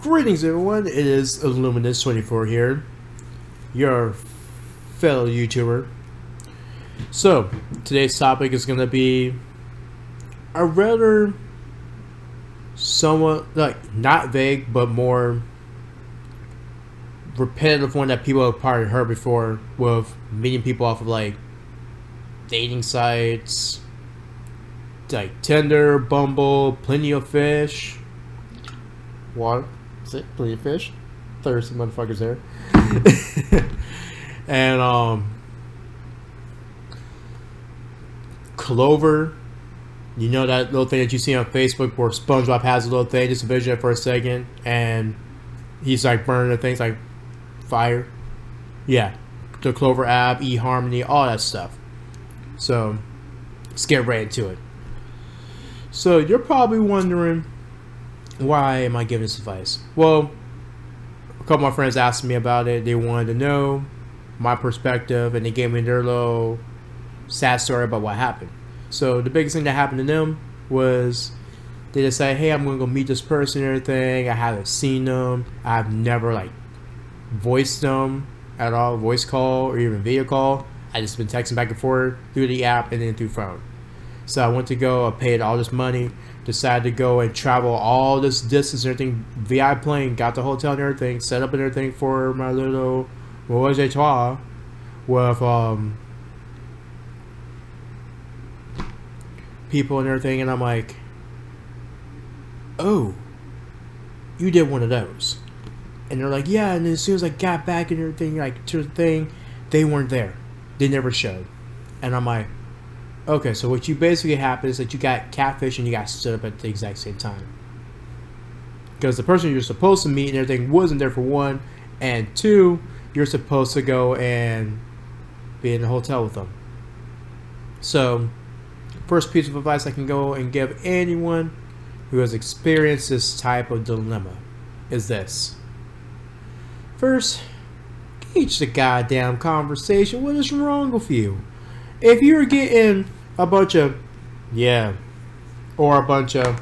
Greetings everyone, it is Illuminous24 here, your fellow YouTuber. So, today's topic is going to be a rather somewhat, not vague, but more repetitive one that people have probably heard before with meeting people off of dating sites, like Tinder, Bumble, Plenty of Fish. What? Is it Plenty of Fish? Thirsty motherfuckers there. And Clover. You know that little thing that you see on Facebook where SpongeBob has a little thing, just envision it for a second, and he's burning the things like fire. Yeah. The Clover app, eHarmony, all that stuff. So let's get right into it. So you're probably wondering, why am I giving this advice? Well, a couple of my friends asked me about it. They wanted to know my perspective, and they gave me their little sad story about what happened. So the biggest thing that happened to them was they decided, hey, I'm going to go meet this person and everything. I haven't seen them. I've never voiced them at all, voice call or even video call. I just been texting back and forth through the app and then through phone. So I went to go, I paid all this money, decided to go and travel all this distance and everything via plane, got the hotel and everything, set up and everything for my little voyage à trois with people and everything, and I'm like, oh, you did one of those. And they're like, yeah, and then as soon as I got back and everything, to the thing, they weren't there. They never showed. And I'm like, okay, so what you basically happened is that you got catfish and you got stood up at the exact same time. Because the person you're supposed to meet and everything wasn't there for one, and two, you're supposed to go and be in the hotel with them. So, first piece of advice I can go and give anyone who has experienced this type of dilemma is this. First, gauge the goddamn conversation. What is wrong with you? If you're getting a bunch of, yeah, or a bunch of,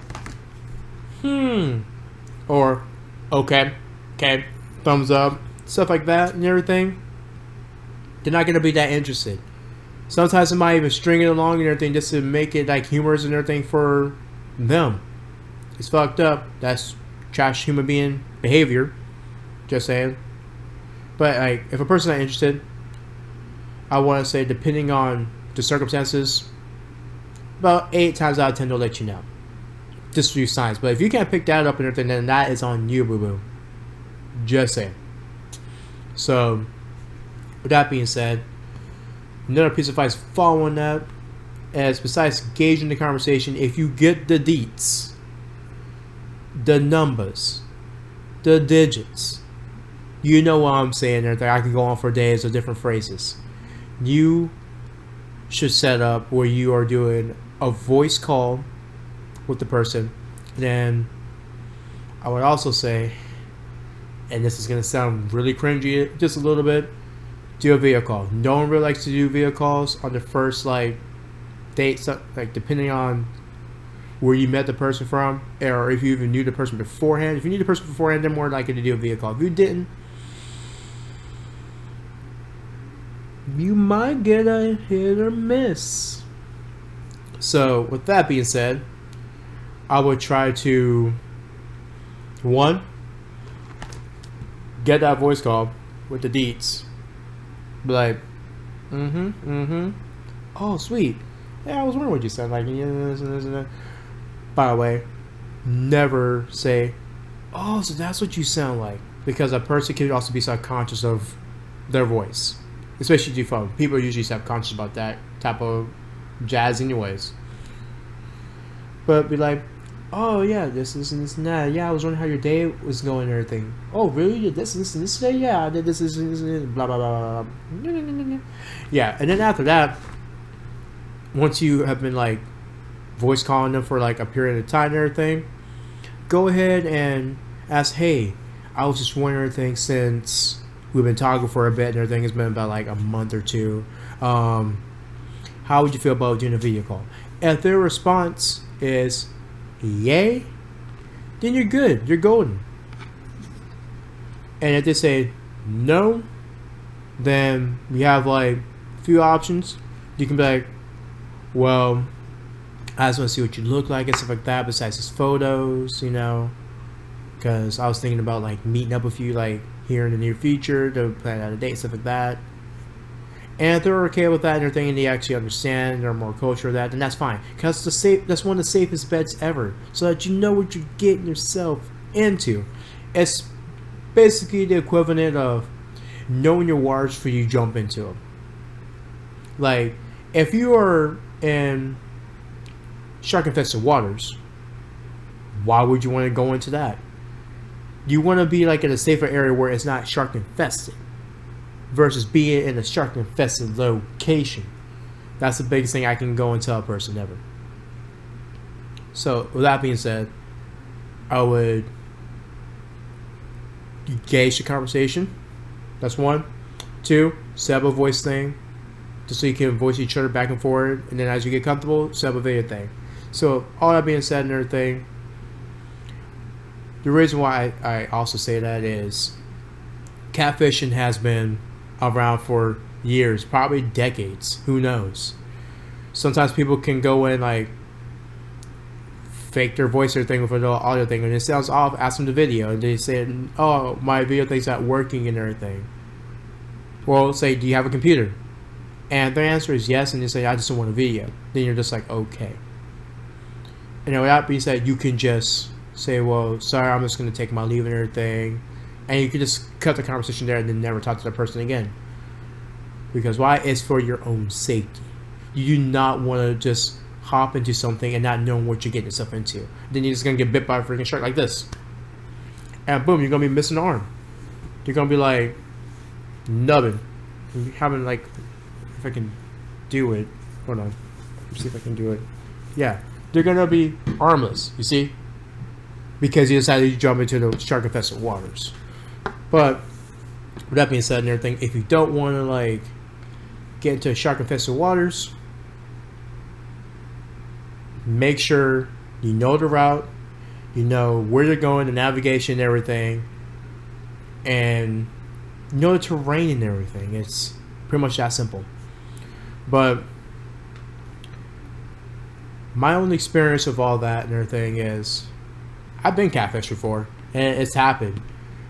or, okay, thumbs up, stuff like that and everything, they're not going to be that interested. Sometimes they might even string it along and everything just to make it humorous and everything for them. It's fucked up. That's trash human being behavior. Just saying. But if a person's not interested, I want to say, depending on the circumstances, about 8 times out of 10 they'll let you know. Just a few signs. But if you can't pick that up and everything, then that is on you, boo-boo. Just saying. So, with that being said, another piece of advice following that is, besides gauging the conversation, if you get the deets, the numbers, the digits, you know what I'm saying and everything. I can go on for days of different phrases. You should set up where you are doing a voice call with the person. Then I would also say, and this is going to sound really cringy just a little bit, do a video call. No one really likes to do video calls on the first date, depending on where you met the person from, or if you even knew the person beforehand. If you knew the person beforehand, they're more likely to do a video call. If you didn't, you might get a hit or miss. So, with that being said, I would try to, one, get that voice call with the deets. Be like, oh, sweet. Yeah, I was wondering what you said. By the way, never say, oh, so that's what you sound like. Because a person can also be subconscious of their voice. Especially through phone. People are usually subconscious about that type of jazz anyways. But be like, oh yeah, this and that. Yeah, I was wondering how your day was going and everything. Oh really? You did this and this today? Yeah, I did this and blah blah blah blah. Yeah, and then after that, once you have been voice calling them for a period of time and everything, go ahead and ask, hey, I was just wondering everything since we've been talking for a bit and everything. Has been about a month or two. How would you feel about doing a video call? If their response is yay, then you're good. You're golden. And if they say no, then we have like a few options. You can be like, well, I just want to see what you look like and stuff like that, besides just photos, you know, because I was thinking about like meeting up with you like here in the near future to plan out a date, stuff like that. And if they're okay with that and everything, and they actually understand, they're more kosher with that, then that's fine. Because that's one of the safest bets ever, so that you know what you're getting yourself into. It's basically the equivalent of knowing your waters before you jump into them. Like, if you are in shark-infested waters, why would you want to go into that? You want to be like in a safer area where it's not shark-infested, versus being in a shark-infested location. That's the biggest thing I can go and tell a person ever. So, with that being said, I would gauge the conversation. That's one. Two, set up a voice thing, just so you can voice each other back and forward. And then as you get comfortable, set up a video thing. So, all that being said and everything, the reason why I also say that is catfishing has been around for years, probably decades, who knows. Sometimes people can go in like fake their voice or thing with an audio thing, and it sounds off, ask them the video, and they say, oh, my video thing's not working and everything. Well, say, do you have a computer? And their answer is yes, and they say, I just don't want a video. Then you're just like, okay. And with that being said, you can just say, well, sorry, I'm just going to take my leave and everything. And you can just cut the conversation there and then never talk to that person again. Because why? It's for your own safety. You do not want to just hop into something and not knowing what you're getting yourself into. Then you're just going to get bit by a freaking shark like this. And boom, you're going to be missing an arm. You're going to be like nubbing. You're having like, if I can do it. Hold on. Let's see if I can do it. Yeah. They're going to be armless, you see? Because you decided to jump into the shark-infested waters. But with that being said and everything, if you don't want to like get into shark-infested waters, make sure you know the route, you know where you're going, the navigation and everything, and you know the terrain and everything. It's pretty much that simple. But my only experience of all that and everything is I've been catfished before, and it's happened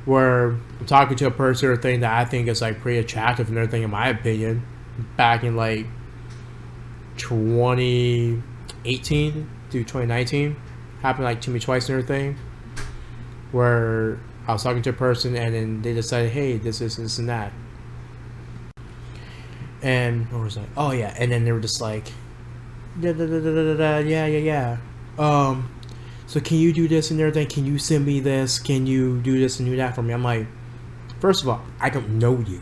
where I'm talking to a person or thing that I think is like pretty attractive and everything, in my opinion, back in like 2018 through 2019. Happened like to me twice and everything, where I was talking to a person and then they decided, hey, this and that. And what was I? Oh yeah, and then they were just like, yeah. So can you do this and everything? Can you send me this? Can you do this and do that for me? I'm like, first of all, I don't know you.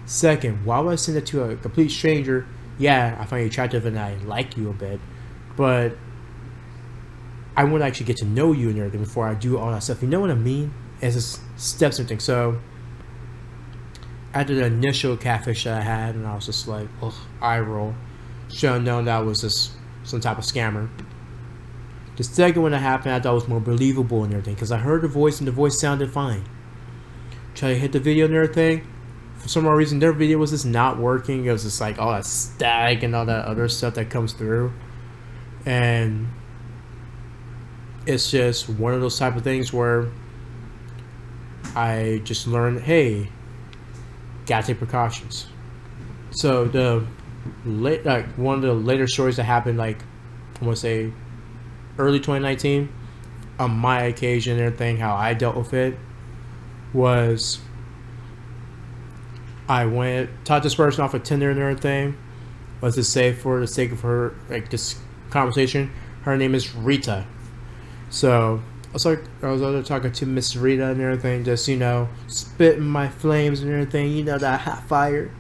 Second, why would I send it to a complete stranger? Yeah, I find you attractive and I like you a bit, but I want to actually get to know you and everything before I do all that stuff. You know what I mean? It's just steps and things. So after the initial catfish that I had, and I was just like, ugh, eye roll. Should have known that was just some type of scammer. The second one that happened, I thought was more believable and everything, because I heard the voice and the voice sounded fine. Try to hit the video and everything. For some odd reason, their video was just not working. It was just like all that static and all that other stuff that comes through. And it's just one of those type of things where I just learned, hey, gotta take precautions. So one of the later stories that happened, like I want to say early 2019, on my occasion and everything, how I dealt with it was I went talked this person off of Tinder and everything. Let's just say for the sake of her, like this conversation, her name is Rita. So I was talking to Miss Rita and everything, just, you know, spitting my flames and everything, you know, that hot fire.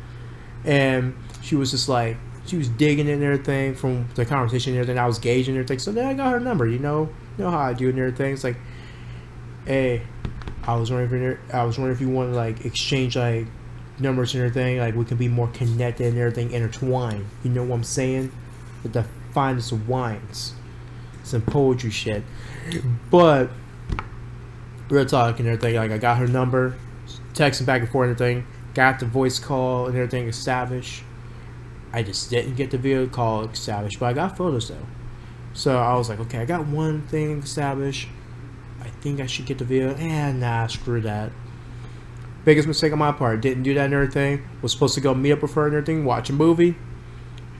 And she was just like, she was digging it and everything from the conversation and everything. I was gauging and everything. So then I got her number, you know how I do and everything. It's like, hey, I was wondering if you want to like exchange like numbers and everything. Like we can be more connected and everything, intertwined. You know what I'm saying? With the finest of wines, some poetry shit. But we were talking and everything. Like I got her number, texting back and forth and everything. Got the voice call and everything established. I just didn't get the video call established, but I got photos though. So I was like, okay, I got one thing established. I think I should get the video. And nah, screw that. Biggest mistake on my part. Didn't do that and everything. Was supposed to go meet up with her and everything, watch a movie,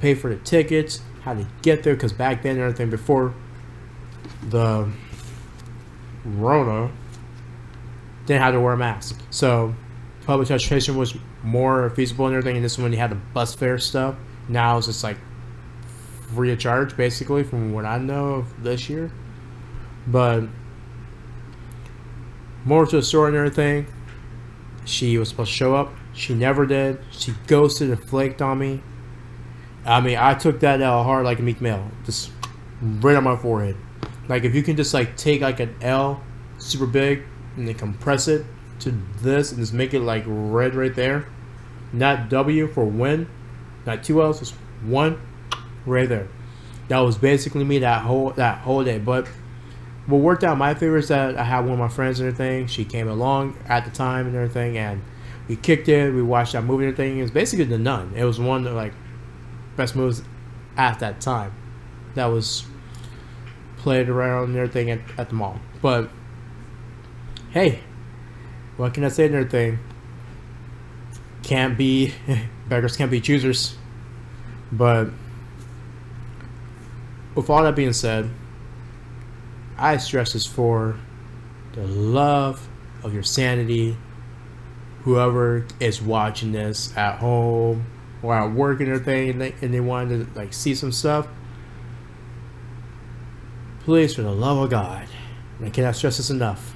pay for the tickets, how to get there, because back then and everything, before the Rona, didn't have to wear a mask. So public transportation was more feasible and everything, and this is when you had the bus fare stuff. Now it's just like free of charge, basically, from what I know of this year. But more to the story and everything. She was supposed to show up. She never did. She ghosted and flaked on me. I mean, I took that L hard like a Meek Mill. Just right on my forehead. Like, if you can just, like, take, like, an L super big and then compress it to this and just make it, like, red right there. Not W for win. Not two L's, just one right there. That was basically me that whole day. But what worked out in my favor is that I had one of my friends and everything. She came along at the time and everything, and we kicked it. We watched that movie and everything. It was basically The Nun. It was one of the, like, best movies at that time that was played around and everything at the mall. But hey, what can I say and everything? Can't be beggars can't be choosers. But with all that being said, I stress this for the love of your sanity. Whoever is watching this at home or at work and everything, and they wanted to, like, see some stuff, please, for the love of God, I cannot stress this enough,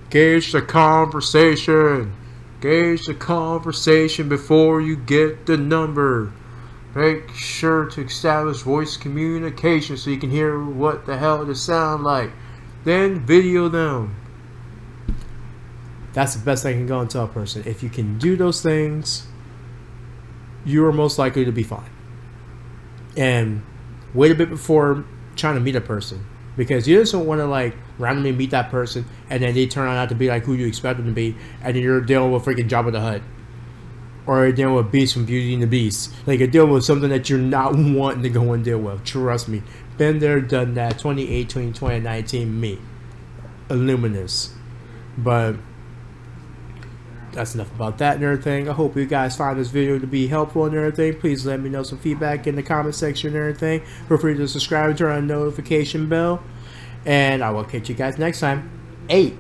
gauge the conversation. Gauge the conversation before you get the number. Make sure to establish voice communication so you can hear what the hell they sound like. Then video them. That's the best I can go and tell a person. If you can do those things, you are most likely to be fine. And wait a bit before trying to meet a person, because you just don't want to, like, randomly meet that person and then they turn out to be like who you expect them to be, and then you're dealing with freaking Jabba the Hutt, or you're dealing with Beast from Beauty and the Beast. Like, you're dealing with something that you're not wanting to go and deal with. Trust me, been there, done that. 2018, 2019, me, Illuminous. But that's enough about that and everything. I hope you guys find this video to be helpful and everything. Please let me know some feedback in the comment section and everything. Feel free to subscribe and turn on the notification bell. And I will catch you guys next time. 8.